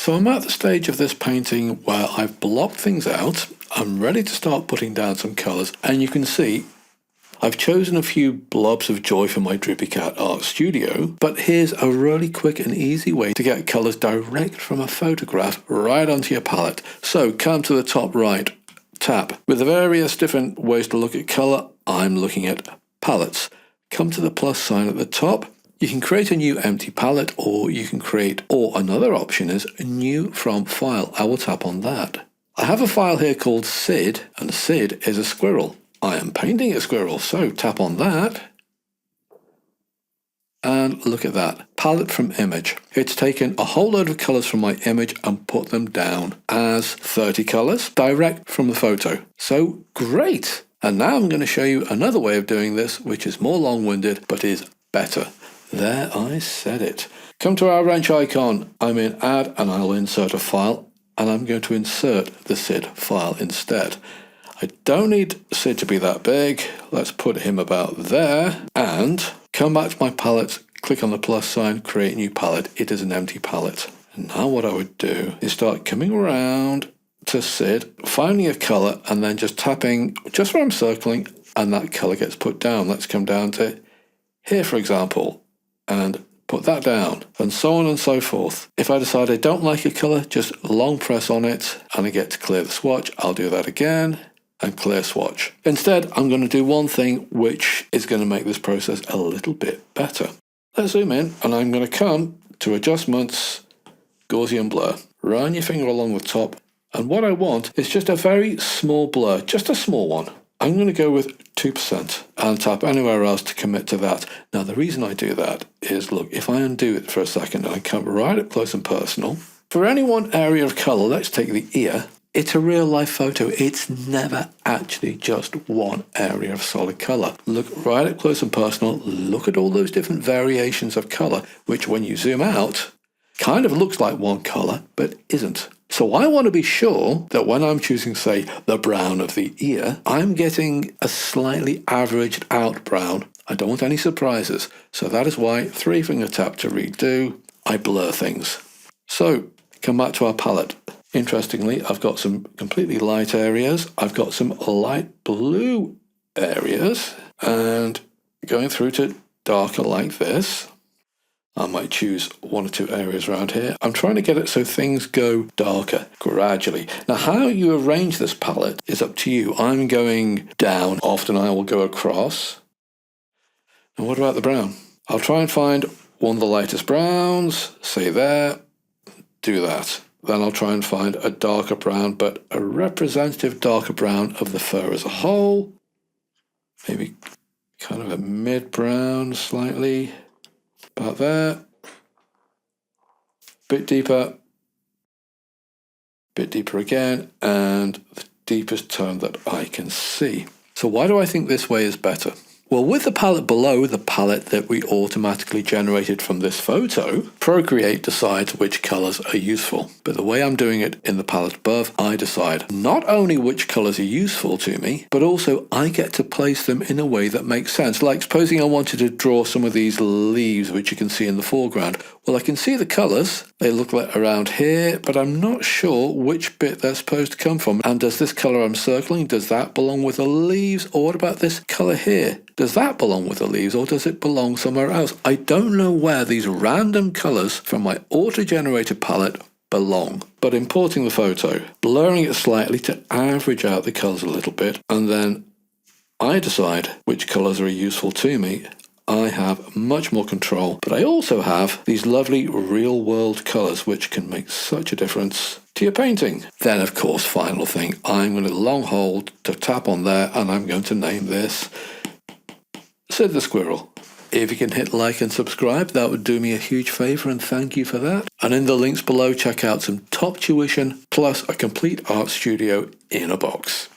So I'm at the stage of this painting where I've blocked things out. I'm ready to start putting down some colours, and you can see I've chosen a few Blobs of Joy for my Drippy Cat Art Studio, but here's a really quick and easy way to get colours direct from a photograph right onto your palette. So come to the top right, tap. With the various different ways to look at colour, I'm looking at palettes. Come to the plus sign at the top. You can create a new empty palette, or you can create, or another option is new from file. I will tap on that. I have a file here called Sid, and Sid is a squirrel. I am painting a squirrel, so tap on that. And look at that, palette from image. It's taken a whole load of colours from my image and put them down as 30 colours direct from the photo. So great! And now I'm going to show you another way of doing this, which is more long-winded, but is better. There, I said it. Come to our wrench icon. I'm in Add, and I'll insert a file, and I'm going to insert the Sid file instead. I don't need Sid to be that big. Let's put him about there, and come back to my palette, click on the plus sign, create new palette. It is an empty palette. And now what I would do is start coming around to Sid, finding a colour, and then just tapping just where I'm circling, and that colour gets put down. Let's come down to here, for example, and put that down, and so on and so forth. If I decide I don't like a colour, just long press on it, and I get to clear the swatch. I'll do that again, and clear swatch. Instead, I'm going to do one thing which is going to make this process a little bit better. Let's zoom in, and I'm going to come to Adjustments, Gaussian Blur. Run your finger along the top, and what I want is just a very small blur, just a small one. I'm going to go with 2% and tap anywhere else to commit to that. Now, the reason I do that is, look, if I undo it for a second and I come right up close and personal, for any one area of colour, let's take the ear. It's a real life photo. It's never actually just one area of solid colour. Look right up close and personal. Look at all those different variations of colour, which when you zoom out, kind of looks like one colour, but isn't. So I want to be sure that when I'm choosing, say, the brown of the ear, I'm getting a slightly averaged out brown. I don't want any surprises. So that is why 3-finger tap to redo. I blur things. So come back to our palette. Interestingly, I've got some completely light areas. I've got some light blue areas, and going through to darker like this. I might choose 1 or 2 areas around here. I'm trying to get it so things go darker gradually. Now, how you arrange this palette is up to you. I'm going down. Often I will go across. And what about the brown? I'll try and find one of the lightest browns, say there, do that. Then I'll try and find a darker brown, but a representative darker brown of the fur as a whole. Maybe kind of a mid-brown slightly. About there, bit deeper again, and the deepest tone that I can see. So why do I think this way is better? Well, with the palette below, the palette that we automatically generated from this photo, Procreate decides which colours are useful. But the way I'm doing it in the palette above, I decide not only which colours are useful to me, but also I get to place them in a way that makes sense. Like supposing I wanted to draw some of these leaves, which you can see in the foreground. Well, I can see the colours. They look like around here, but I'm not sure which bit they're supposed to come from. And does this colour I'm circling, does that belong with the leaves? Or what about this colour here? Does that belong with the leaves, or does it belong somewhere else? I don't know where these random colours from my auto-generated palette belong. But importing the photo, blurring it slightly to average out the colours a little bit, and then I decide which colours are useful to me. I have much more control, but I also have these lovely real-world colours which can make such a difference to your painting. Then, of course, final thing, I'm going to long hold to tap on there, and I'm going to name this Sid the Squirrel. If you can hit like and subscribe, that would do me a huge favour, and thank you for that. And in the links below, check out some top tuition plus a complete art studio in a box.